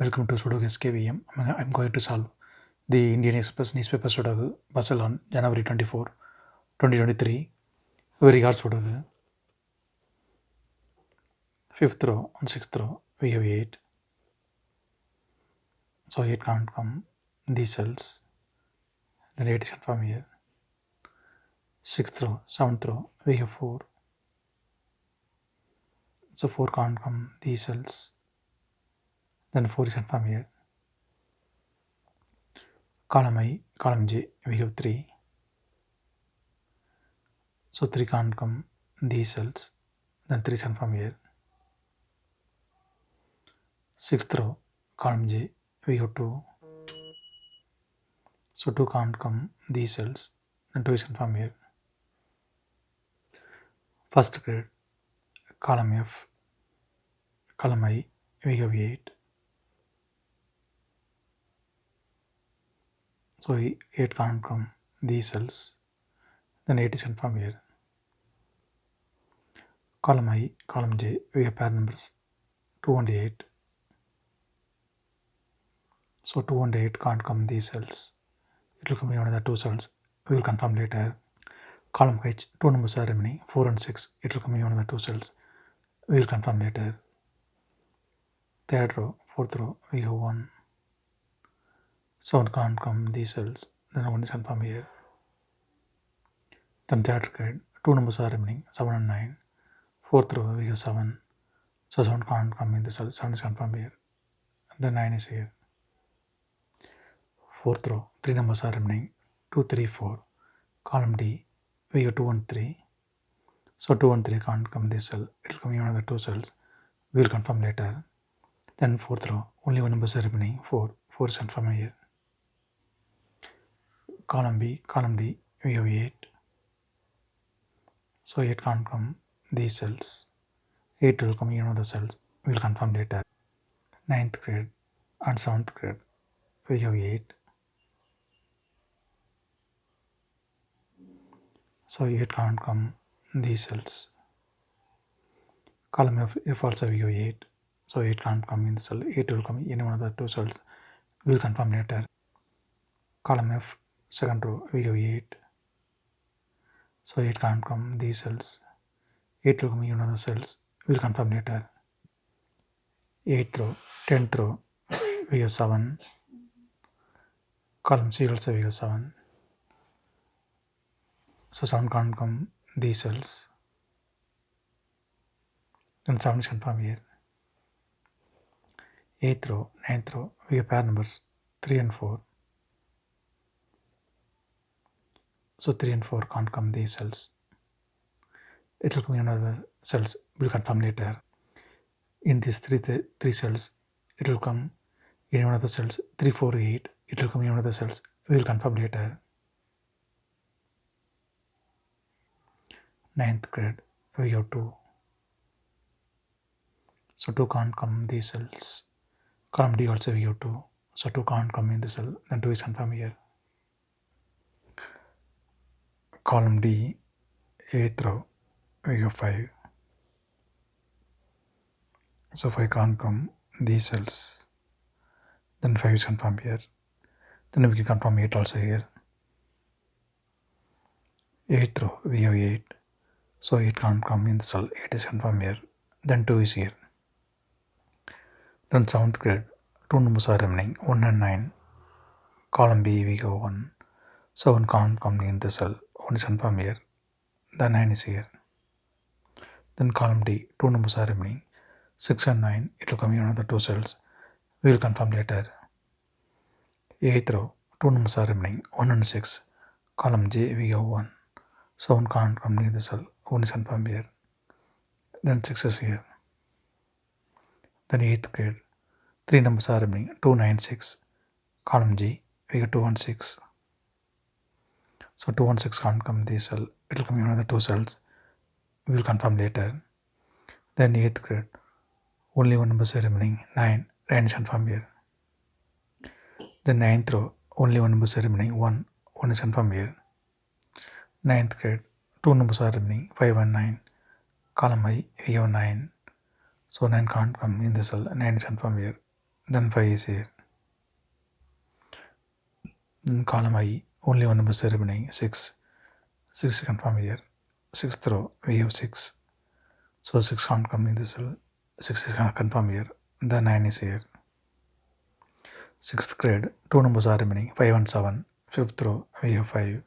Welcome to Sudoku SkVm. I'm going to solve the Indian Express newspaper Sudoku puzzle on January 24, 2023. Very hard Sudoku. Fifth row and sixth row, we have 8. So 8 can't come in these cells. Then 8 is from here. Sixth row, seventh row, we have 4. So 4 can't come these cells. Then 4 is from here. Column I, column J, we have 3. So 3 can't come these cells. Then 3 is from here. Sixth row, column J, we have 2. So 2 can't come these cells. Then 2 is from here. First grade, column F, column I, we have 8. So 8 can't come these cells. Then 8 is from here. Column I, column J, we have pair numbers 2 and 8. So 2 and 8 can't come these cells. It will come in another 2 cells. We will confirm later. Column H, 2 numbers are remaining 4 and 6. It will come in another 2 cells. We will confirm later. Third row, fourth row, we have 1. 7 can't come these cells. Then 1 is confirmed here. Then third grade, 2 numbers are remaining 7 and 9. Fourth row, we have 7. So 7 can't come in the cell. 7 is confirmed here. Then 9 is here. Fourth row, 3 numbers are remaining 2, 3, 4. Column D, we have 2 and 3. So 2 and 3 can't come this cell. It will come in another 2 cells. We will confirm later. Then fourth row, only 1 number is remaining 4. 4 is confirmed here. Column B, column D, we have 8. So 8 can't come these cells. 8 will come in another cells. We will confirm later. 9th grade and 7th grade, we have 8. So 8 can't come these cells. Column F also we have 8. So 8 can't come in the cell. 8 will come in one of the 2 cells. We will confirm later. Column F, second row, we have 8. So 8 can't come these cells. 8 will come in one of the cells. We will confirm later. 8th row, 10th row, we have 7. Column C also we have 7. So 7 can't come these cells. Then 7 is confirmed here. 8th row, 9th row, we have pair numbers 3 and 4. So 3 and 4 can't come these cells. It will come in another cells. We will confirm later. In these three cells, it will come in one of the cells 3, 4, 8. It will come in one of the cells. We will confirm later. 9th grade, we have 2. So 2 can't come these cells. Column D also we have 2. So 2 can't come in the cell. Then 2 is confirmed here. Column D, 8th row, we have 5. So 5 can't come these cells. Then 5 is confirmed here. Then we can confirm 8 also here. 8th row, we have 8. So 8 can't come in the cell. 8 is confirmed here. Then 2 is here. Then 7th grade, 2 numbers are remaining 1 and 9. Column B, we have 1. So 1 can't come in the cell. 1 is confirmed here. Then 9 is here. Then column D, 2 numbers are remaining 6 and 9. It will come in another 2 cells. We will confirm later. 8th row, 2 numbers are remaining 1 and 6. Column J, we have 1. So 1 can't come in the cell. 1 is confirmed here. Then 6 is here. Then 8th grade, 3 numbers are remaining 2, 9, 6. Column G, we have 2 and 6. So 2 and 6 can't come in this cell. It will come in another 2 cells. We will confirm later. Then 8th grade, only 1 number is remaining 9. 9 is confirmed here. Then 9th row, only 1 number is remaining 1. 1 is confirmed here. 9th grade, 2 numbers are remaining 5 and 9. Column I, we have 9. So 9 can't come in the cell. 9 is confirmed here. then 5 is here. Then column I, only one number remaining, 6. 6 is confirmed here. 6th row, we have 6. So 6 can't come in this cell. 6 is confirmed here. Then 9 is here. 6th grade, 2 numbers are remaining, 5 and 7. 5th row, we have 5.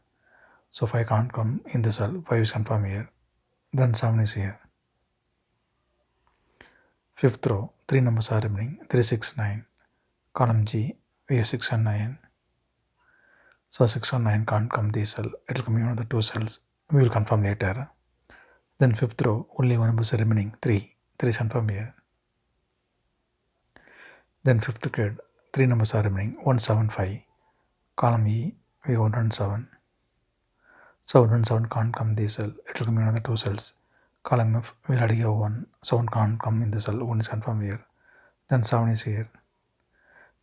So 5 can't come in the cell. 5 is confirmed here. Then 7 is here. 5th row, 3 numbers are remaining, 3, 6, 9. Column G, we have 6 and 9. So 6 and 9 can't come this cell. It will come in one of the 2 cells. We will confirm later. Then 5th row, only one number is remaining, 3. 3 is confirmed here. Then 5th grade, 3 numbers are remaining, 1, 7, 5. Column E, we have 1 and 7. So 1 and 7 can't come this cell. It will come in another 2 cells. Column F, we already have 1. 7 can't come in the cell. 1 is confirmed here. Then 7 is here.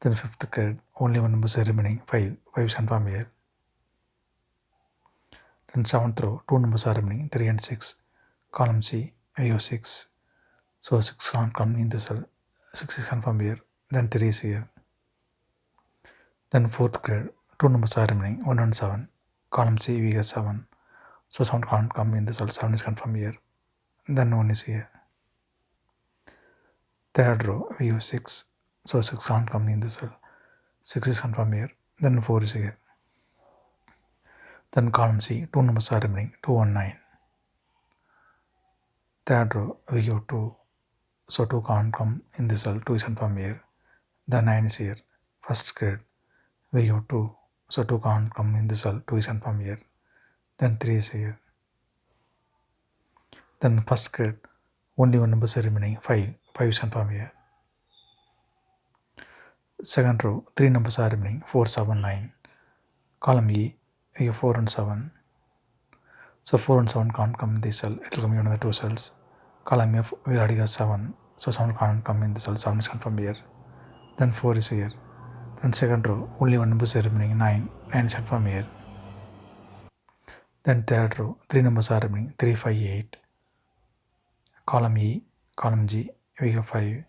Then 5th grade, only one number is remaining, 5. 5 is confirmed here. Then 7th row, 2 numbers are remaining, 3 and 6. Column C, we have 6. So 6 can't come in the cell. 6 is confirmed here. Then 3 is here. Then 4th grade, 2 numbers are remaining, 1 and 7. Column C, we have 7. So 7 can't come in the cell. 7 is confirmed here. Then 1 is here. 3rd row, we have 6. So 6 can't come in the cell. 6 is confirmed here. Then 4 is here. Then column C, 2 numbers are remaining, 2 and 9. 3rd row, we have 2. So 2 can't come in the cell. 2 is confirmed here. Then 9 is here. 1st grade, we have 2. So 2 can't come in the cell. 2 is confirmed here. Then 3 is here. Then 1st grade, only one number is remaining, 5. 5 is confirmed here. 2nd row, 3 numbers are remaining, 4, 7, 9. Column E, we have 4 and 7. So 4 and 7 can't come in this cell. It will come in another 2 cells. Column F, we already have 7. So 7 can't come in the cell. 7 is confirmed here. Then 4 is here. Then 2nd row, only one number is remaining, 9. 9 is confirmed here. Then 3rd row, 3 numbers are remaining, 3, 5, 8. Column E, column G, we have 5.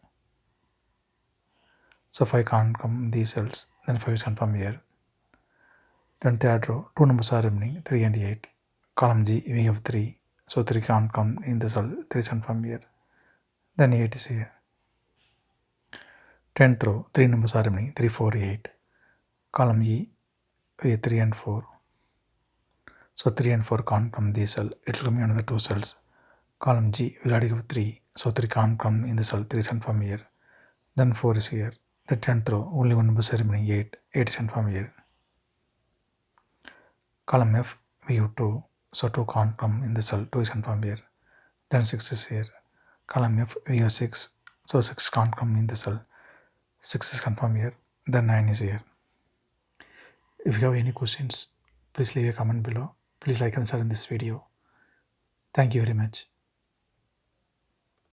So 5 can't come in these cells. Then 5 is confirmed here. Then 3rd row, 2 numbers are remaining, 3 and 8. Column G, we have 3. So 3 can't come in the cell. 3 is confirmed here. Then 8 is here. 10th row, 3 numbers are remaining, 3, 4, 8. Column E, we have 3 and 4. So 3 and 4 can't come in this cell. It will come in another 2 cells. Column G, we already have 3. So 3 can't come in the cell. 3 is confirmed here. Then 4 is here. The 10th row, only one number is remaining, 8. 8 is confirmed here. Column F, we have 2. So 2 can't come in the cell. 2 is confirmed here. Then 6 is here. Column F, we have 6. So 6 can't come in the cell. 6 is confirmed here. Then 9 is here. If you have any questions, please leave a comment below. Please like and share in this video. Thank you very much.